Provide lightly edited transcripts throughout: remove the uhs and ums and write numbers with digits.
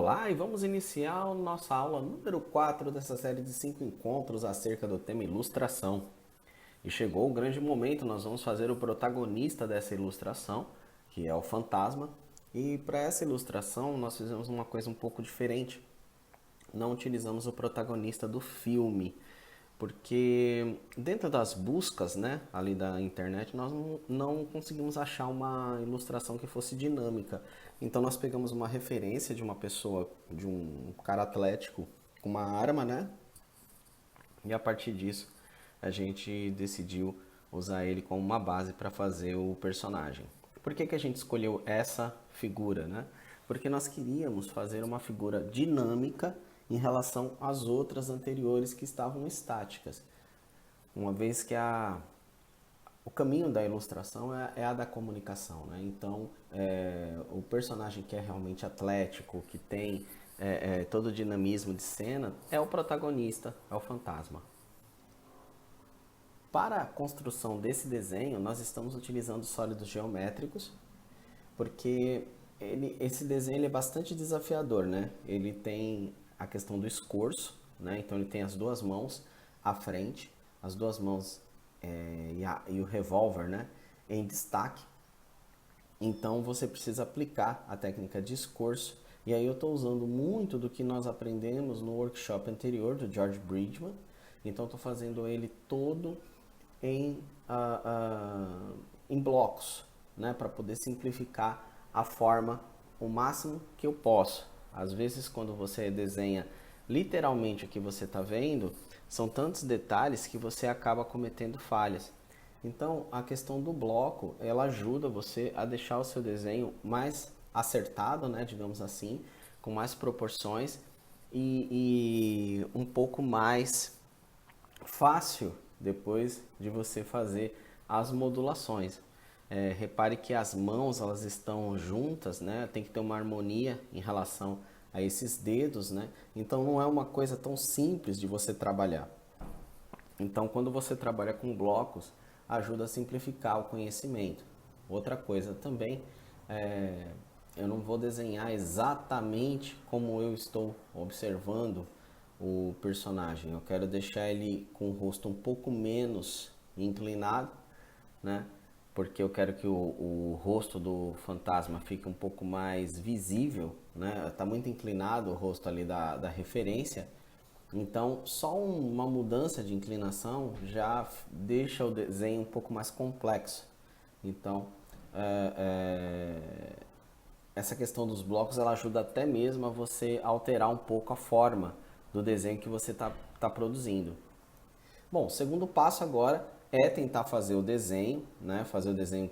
Olá e vamos iniciar a nossa aula número 4 dessa série de 5 encontros acerca do tema ilustração. E chegou o grande momento, nós vamos fazer o protagonista dessa ilustração, que é o fantasma. E para essa ilustração nós fizemos uma coisa um pouco diferente. Não utilizamos o protagonista do filme, porque dentro das buscas, né, ali da internet, nós não conseguimos achar uma ilustração que fosse dinâmica. Então nós pegamos uma referência de uma pessoa, de um cara atlético com uma arma, né? E a partir disso a gente decidiu usar ele como uma base para fazer o personagem. Por que a gente escolheu essa figura, né? Porque nós queríamos fazer uma figura dinâmica em relação às outras anteriores que estavam estáticas. Uma vez que o caminho da ilustração é a da comunicação, né? Então, o personagem que é realmente atlético, que tem todo o dinamismo de cena, é o protagonista, é o fantasma. Para a construção desse desenho, nós estamos utilizando sólidos geométricos, porque esse desenho ele é bastante desafiador, né? Ele tem a questão do escorço, né? Então ele tem as duas mãos à frente, as duas mãos e o revólver, né, em destaque. Então você precisa aplicar a técnica de escorço. E aí eu estou usando muito do que nós aprendemos no workshop anterior do George Bridgman. Então estou fazendo ele todo em blocos, né, para poder simplificar a forma o máximo que eu posso. Às vezes quando você desenha literalmente o que você está vendo, são tantos detalhes que você acaba cometendo falhas. Então a questão do bloco, ela ajuda você a deixar o seu desenho mais acertado, né, digamos assim, com mais proporções e um pouco mais fácil depois de você fazer as modulações. Repare que as mãos elas estão juntas, né? Tem que ter uma harmonia em relação a esses dedos, né? Então não é uma coisa tão simples de você trabalhar. Então quando você trabalha com blocos, ajuda a simplificar o conhecimento. Outra coisa também, eu não vou desenhar exatamente como eu estou observando o personagem. Eu quero deixar ele com o rosto um pouco menos inclinado, né? Porque eu quero que o rosto do fantasma fique um pouco mais visível, né? Tá muito inclinado o rosto ali da referência. Então, só uma mudança de inclinação já deixa o desenho um pouco mais complexo. Então, essa questão dos blocos ela ajuda até mesmo a você alterar um pouco a forma do desenho que você está produzindo. Bom, o segundo passo agora é tentar fazer o desenho, né? Fazer o desenho.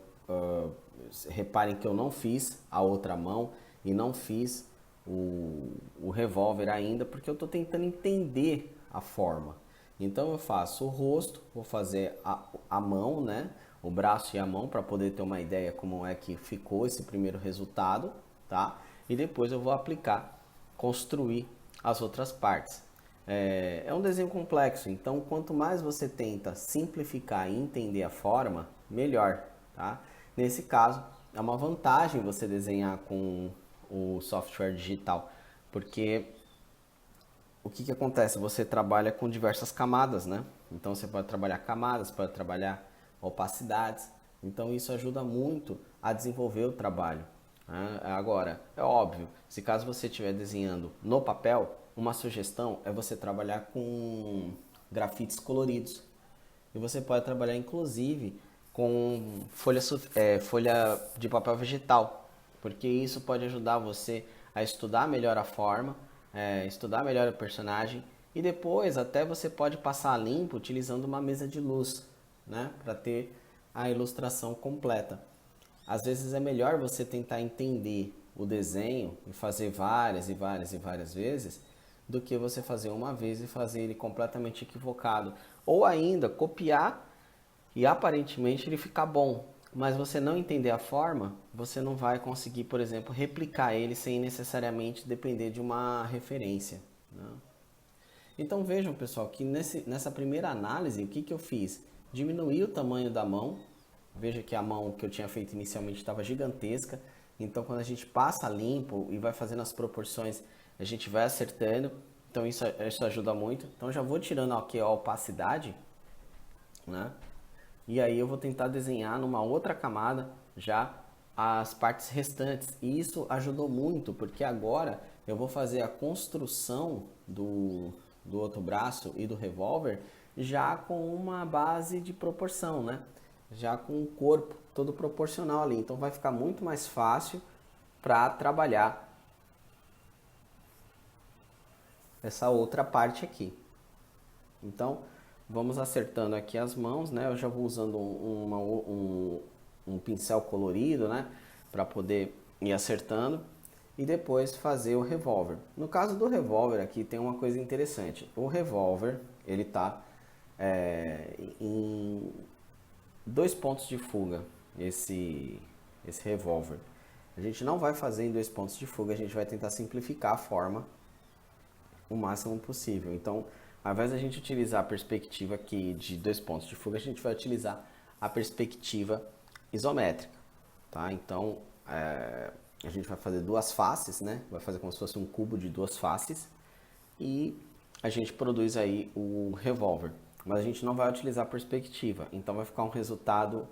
Reparem que eu não fiz a outra mão e não fiz o revólver ainda, porque eu estou tentando entender a forma. Então eu faço o rosto, vou fazer a mão, né? O braço e a mão para poder ter uma ideia como é que ficou esse primeiro resultado, tá? E depois eu vou aplicar, construir as outras partes. É um desenho complexo, então quanto mais você tenta simplificar e entender a forma, melhor, tá? Nesse caso, é uma vantagem você desenhar com o software digital, porque o que acontece? Você trabalha com diversas camadas, né? Então você pode trabalhar camadas, pode trabalhar opacidades, então isso ajuda muito a desenvolver o trabalho. Agora, é óbvio, se caso você estiver desenhando no papel, uma sugestão é você trabalhar com grafites coloridos. E você pode trabalhar inclusive com folha de papel vegetal, porque isso pode ajudar você a estudar melhor a forma, estudar melhor o personagem e depois até você pode passar a limpo utilizando uma mesa de luz, né, para ter a ilustração completa. Às vezes é melhor você tentar entender o desenho e fazer várias e várias e várias vezes do que você fazer uma vez e fazer ele completamente equivocado. Ou ainda copiar e aparentemente ele ficar bom, mas você não entender a forma, você não vai conseguir, por exemplo, replicar ele sem necessariamente depender de uma referência, né? Então vejam, pessoal, que nessa primeira análise, o que eu fiz? Diminuí o tamanho da mão. Veja que a mão que eu tinha feito inicialmente estava gigantesca. Então quando a gente passa limpo e vai fazendo as proporções a gente vai acertando, então isso ajuda muito. Então já vou tirando aqui a opacidade, né? E aí eu vou tentar desenhar numa outra camada já as partes restantes. E isso ajudou muito, porque agora eu vou fazer a construção do outro braço e do revólver já com uma base de proporção, né? Já com o corpo todo proporcional ali. Então vai ficar muito mais fácil para trabalhar essa outra parte aqui. Então vamos acertando aqui as mãos, né? Eu já vou usando um pincel colorido, né? Para poder ir acertando e depois fazer o revólver. No caso do revólver aqui tem uma coisa interessante. O revólver, ele tá em 2 pontos de fuga, esse revólver. A gente não vai fazer em 2 pontos de fuga, a gente vai tentar simplificar a forma o máximo possível. Então, ao invés da gente utilizar a perspectiva aqui de 2 pontos de fuga, a gente vai utilizar a perspectiva isométrica, tá? Então, a gente vai fazer 2 faces, né? Vai fazer como se fosse um cubo de 2 faces e a gente produz aí o revólver. Mas a gente não vai utilizar a perspectiva, então vai ficar um resultado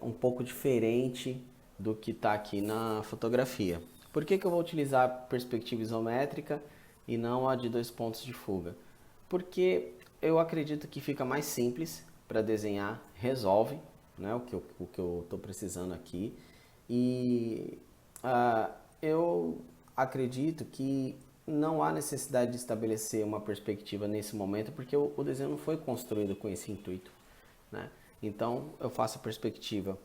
um pouco diferente do que está aqui na fotografia. Por que eu vou utilizar a perspectiva isométrica e não a de 2 pontos de fuga? Porque eu acredito que fica mais simples para desenhar, resolve, né, o que eu estou precisando aqui. E eu acredito que não há necessidade de estabelecer uma perspectiva nesse momento, porque o desenho não foi construído com esse intuito, né? Então eu faço a perspectiva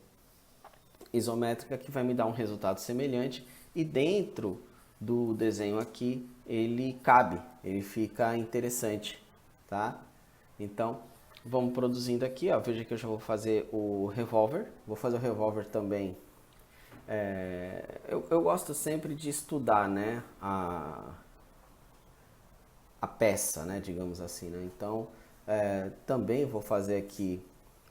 isométrica que vai me dar um resultado semelhante e dentro do desenho aqui ele cabe, ele fica interessante, tá? Então vamos produzindo aqui, ó. Veja que eu já vou fazer o revólver, vou fazer o revólver também. Eu gosto sempre de estudar, né, a peça, né, digamos assim, né? Então também vou fazer aqui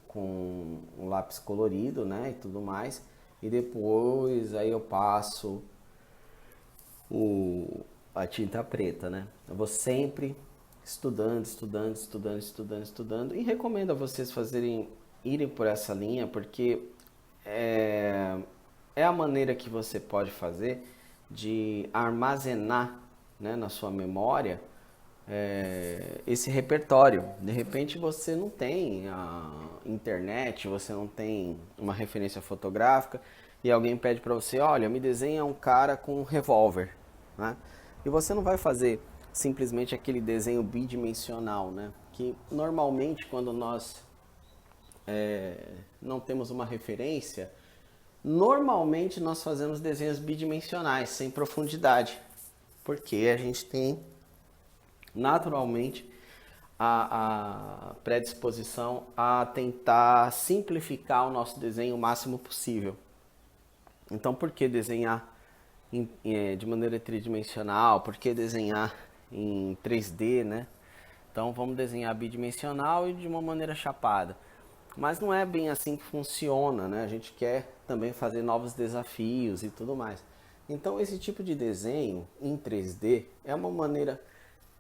com um lápis colorido, né, e tudo mais, e depois aí eu passo a tinta preta, né? Eu vou sempre estudando, e recomendo a vocês irem por essa linha, porque é a maneira que você pode fazer de armazenar, né, na sua memória esse repertório. De repente você não tem a internet, você não tem uma referência fotográfica e alguém pede para você, olha, me desenha um cara com um revólver, né? E você não vai fazer simplesmente aquele desenho bidimensional, né? Que normalmente quando nós não temos uma referência, normalmente nós fazemos desenhos bidimensionais, sem profundidade, porque a gente tem naturalmente a predisposição a tentar simplificar o nosso desenho o máximo possível. Então, por que desenhar de maneira tridimensional? Por que desenhar em 3D, né? Então, vamos desenhar bidimensional e de uma maneira chapada. Mas não é bem assim que funciona, né? A gente quer também fazer novos desafios e tudo mais. Então, esse tipo de desenho em 3D é uma maneira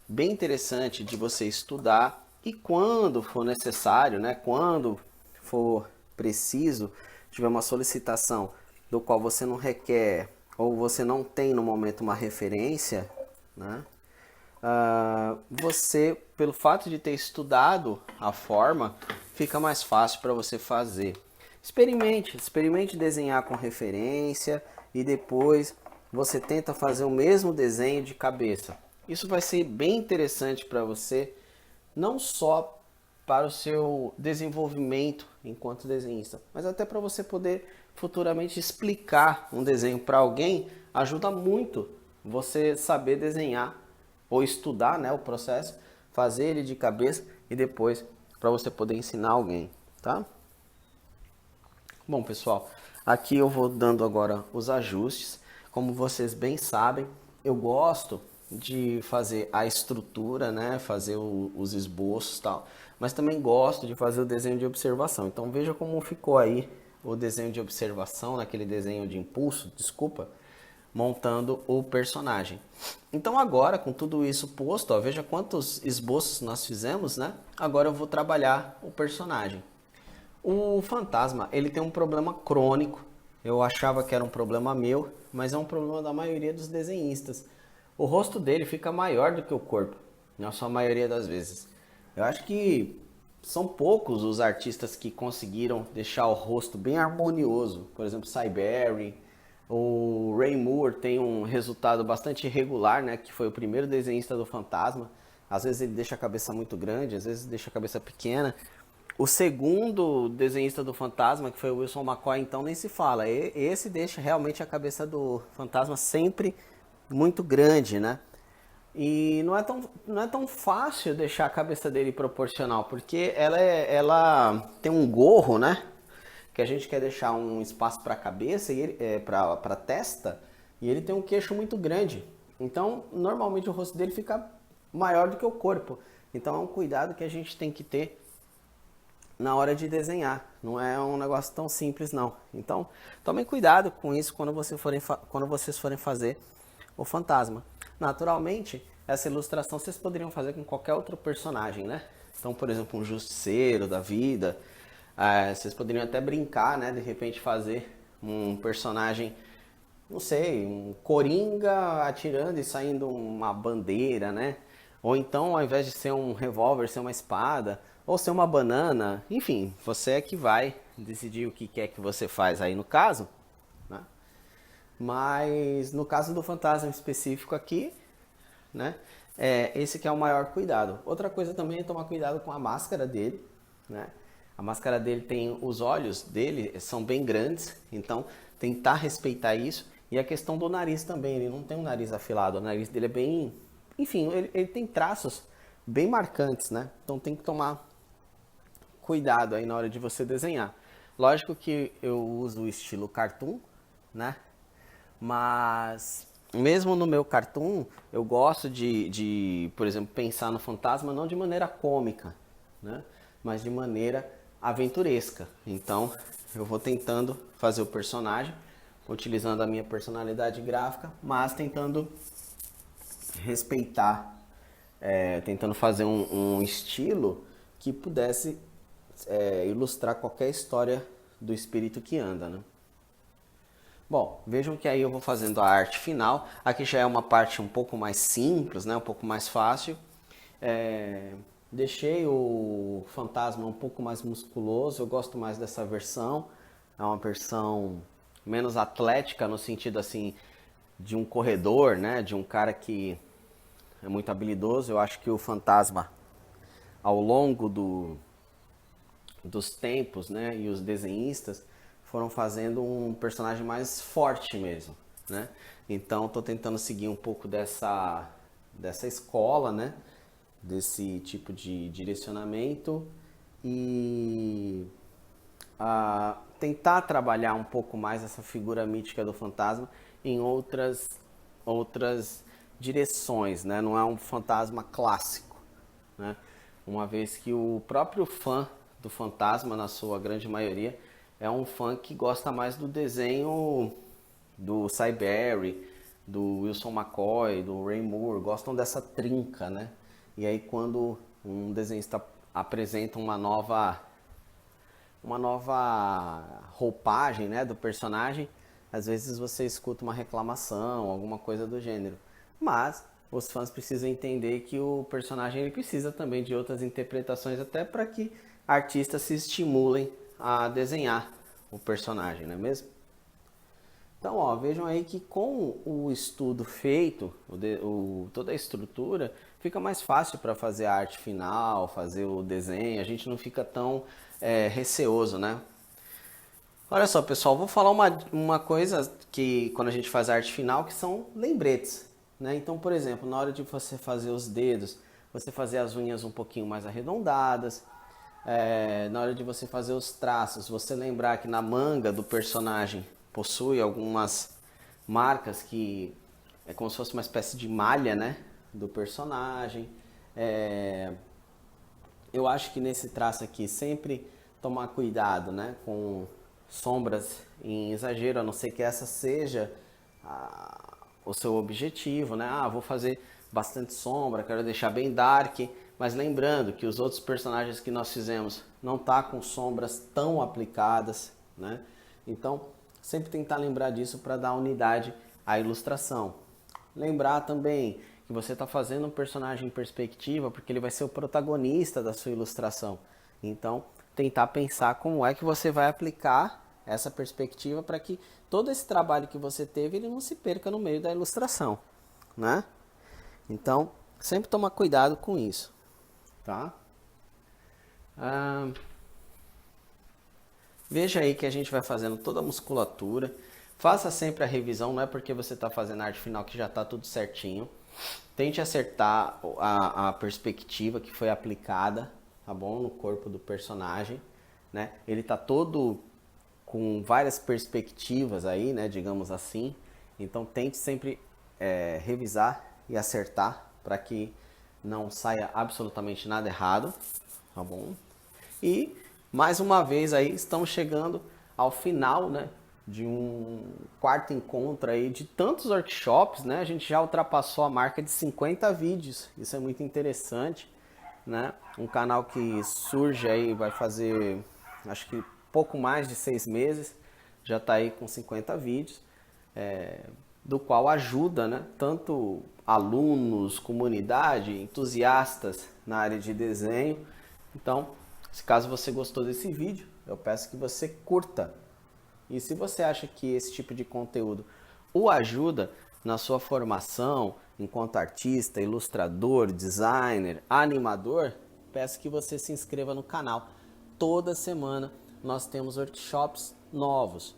bem interessante de você estudar e quando for necessário, né, quando for preciso, tiver uma solicitação do qual você não requer ou você não tem no momento uma referência, né, você, pelo fato de ter estudado a forma, fica mais fácil para você fazer. Experimente desenhar com referência e depois você tenta fazer o mesmo desenho de cabeça. Isso vai ser bem interessante para você, não só para o seu desenvolvimento enquanto desenhista, mas até para você poder futuramente explicar um desenho para alguém. Ajuda muito você saber desenhar ou estudar, né, o processo, fazer ele de cabeça e depois para você poder ensinar alguém, tá? Bom, pessoal, aqui eu vou dando agora os ajustes. Como vocês bem sabem, eu gosto de fazer a estrutura, né, fazer os esboços e tal, mas também gosto de fazer o desenho de observação. Então veja como ficou aí o desenho de observação, naquele desenho de impulso, desculpa, montando o personagem. Então agora, com tudo isso posto, ó, veja quantos esboços nós fizemos, né? Agora eu vou trabalhar o personagem. O fantasma, ele tem um problema crônico. Eu achava que era um problema meu, mas é um problema da maioria dos desenhistas. O rosto dele fica maior do que o corpo, na sua maioria das vezes. Eu acho que são poucos os artistas que conseguiram deixar o rosto bem harmonioso. Por exemplo, Cy Berry, o Ray Moore tem um resultado bastante irregular, né? Que foi o primeiro desenhista do Fantasma. Às vezes ele deixa a cabeça muito grande, às vezes deixa a cabeça pequena. O segundo desenhista do Fantasma, que foi o Wilson McCoy, então nem se fala. Esse deixa realmente a cabeça do Fantasma sempre muito grande, né? E não é tão fácil deixar a cabeça dele proporcional, porque ela tem um gorro, né? Que a gente quer deixar um espaço para a cabeça, e para a testa, e ele tem um queixo muito grande. Então, normalmente o rosto dele fica maior do que o corpo. Então, é um cuidado que a gente tem que ter na hora de desenhar. Não é um negócio tão simples, não. Então, tomem cuidado com isso quando vocês forem fazer o fantasma. Naturalmente, essa ilustração vocês poderiam fazer com qualquer outro personagem, né? Então, por exemplo, um justiceiro da vida. Vocês poderiam até brincar, né? De repente fazer um personagem, não sei, um coringa atirando e saindo uma bandeira, né? Ou então, ao invés de ser um revólver, ser uma espada, ou ser uma banana. Enfim, você é que vai decidir o que é que você faz aí no caso, né? Mas no caso do fantasma específico aqui, né? Esse que é o maior cuidado. Outra coisa também é tomar cuidado com a máscara dele, né? A máscara dele tem os olhos dele são bem grandes, então tentar respeitar isso. E a questão do nariz também, ele não tem um nariz afilado, o nariz dele é bem, enfim, ele tem traços bem marcantes, né? Então tem que tomar cuidado aí na hora de você desenhar. Lógico que eu uso o estilo cartoon, né? Mas mesmo no meu cartoon, eu gosto por exemplo, pensar no fantasma não de maneira cômica, né? Mas de maneira aventuresca. Então, eu vou tentando fazer o personagem, utilizando a minha personalidade gráfica, mas tentando respeitar, tentando fazer um estilo que pudesse ilustrar qualquer história do espírito que anda, né? Bom, vejam que aí eu vou fazendo a arte final. Aqui já é uma parte um pouco mais simples, né? Um pouco mais fácil. Deixei o fantasma um pouco mais musculoso. Eu gosto mais dessa versão. É uma versão menos atlética no sentido assim de um corredor, né? De um cara que é muito habilidoso. Eu acho que o fantasma, ao longo dos tempos, né? E os desenhistas foram fazendo um personagem mais forte mesmo, né? Então estou tentando seguir um pouco dessa escola, né? Desse tipo de direcionamento e tentar trabalhar um pouco mais essa figura mítica do fantasma em outras direções, né? Não é um fantasma clássico, né? Uma vez que o próprio fã do fantasma, na sua grande maioria, é um fã que gosta mais do desenho do Cy Berry, do Wilson McCoy, do Ray Moore, gostam dessa trinca, né? E aí quando um desenhista apresenta uma nova roupagem, né, do personagem, às vezes você escuta uma reclamação, alguma coisa do gênero. Mas os fãs precisam entender que o personagem ele precisa também de outras interpretações, até para que artistas se estimulem a desenhar o personagem, não é mesmo? Então, ó, vejam aí que com o estudo feito, toda a estrutura, fica mais fácil para fazer a arte final, fazer o desenho, a gente não fica tão receoso, né? Olha só, pessoal, vou falar uma coisa que quando a gente faz a arte final, que são lembretes, né? Então, por exemplo, na hora de você fazer os dedos, você fazer as unhas um pouquinho mais arredondadas, na hora de você fazer os traços, você lembrar que na manga do personagem possui algumas marcas que é como se fosse uma espécie de malha, né, do personagem. Eu acho que nesse traço aqui sempre tomar cuidado, né, com sombras em exagero, a não ser que essa seja o seu objetivo, né? Ah, vou fazer bastante sombra, quero deixar bem dark, mas lembrando que os outros personagens que nós fizemos não tá com sombras tão aplicadas, né? Então, sempre tentar lembrar disso para dar unidade à ilustração. Lembrar também que você está fazendo um personagem em perspectiva porque ele vai ser o protagonista da sua ilustração. Então, tentar pensar como é que você vai aplicar essa perspectiva para que todo esse trabalho que você teve ele não se perca no meio da ilustração, né? Então, sempre tomar cuidado com isso, tá? Veja aí que a gente vai fazendo toda a musculatura. Faça sempre a revisão, não é porque você está fazendo a arte final que já está tudo certinho. Tente acertar a perspectiva que foi aplicada, tá bom? No corpo do personagem, né? Ele está todo com várias perspectivas aí, né? Digamos assim. Então tente sempre revisar e acertar para que não saia absolutamente nada errado, tá bom? E mais uma vez aí estamos chegando ao final, né, de um quarto encontro aí de tantos workshops, né? A gente já ultrapassou a marca de 50 vídeos. Isso é muito interessante, né? Um canal que surge aí vai fazer, acho que pouco mais de 6 meses, já está aí com 50 vídeos, do qual ajuda, né, tanto alunos, comunidade, entusiastas na área de desenho. Então, se caso você gostou desse vídeo, eu peço que você curta. E se você acha que esse tipo de conteúdo o ajuda na sua formação enquanto artista, ilustrador, designer, animador, peço que você se inscreva no canal. Toda semana nós temos workshops novos.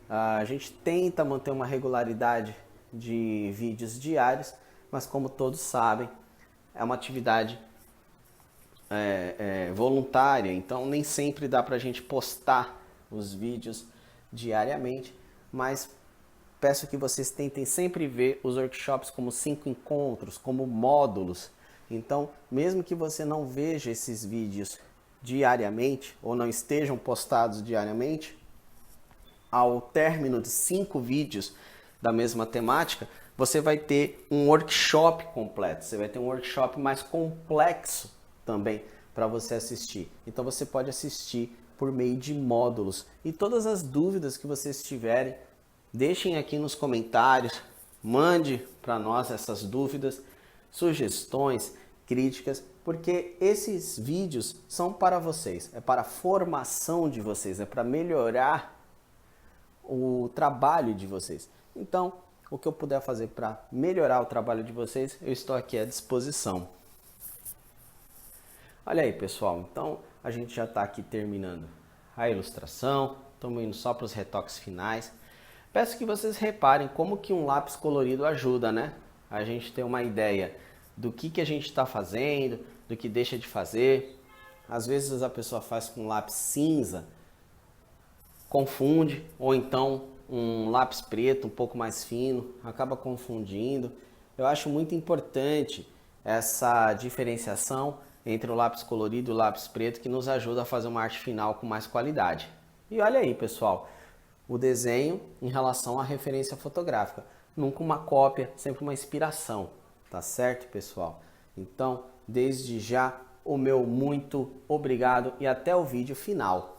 A gente tenta manter uma regularidade de vídeos diários, mas como todos sabem, é uma atividade voluntária, então nem sempre dá para a gente postar os vídeos diariamente, mas peço que vocês tentem sempre ver os workshops como 5 encontros, como módulos. Então, mesmo que você não veja esses vídeos diariamente ou não estejam postados diariamente, ao término de 5 vídeos da mesma temática, você vai ter um workshop completo, você vai ter um workshop mais complexo também para você assistir. Então você pode assistir por meio de módulos. E todas as dúvidas que vocês tiverem, deixem aqui nos comentários, mande para nós essas dúvidas, sugestões, críticas, porque esses vídeos são para vocês, é para a formação de vocês, é para melhorar o trabalho de vocês. Então, o que eu puder fazer para melhorar o trabalho de vocês, eu estou aqui à disposição. Olha aí, pessoal, então a gente já está aqui terminando a ilustração, estamos indo só para os retoques finais. Peço que vocês reparem como que um lápis colorido ajuda, né? A gente ter uma ideia do que a gente está fazendo, do que deixa de fazer. Às vezes a pessoa faz com lápis cinza, confunde, ou então um lápis preto um pouco mais fino, acaba confundindo. Eu acho muito importante essa diferenciação entre o lápis colorido e o lápis preto, que nos ajuda a fazer uma arte final com mais qualidade. E olha aí, pessoal, o desenho em relação à referência fotográfica. Nunca uma cópia, sempre uma inspiração, tá certo, pessoal? Então, desde já, o meu muito obrigado e até o vídeo final.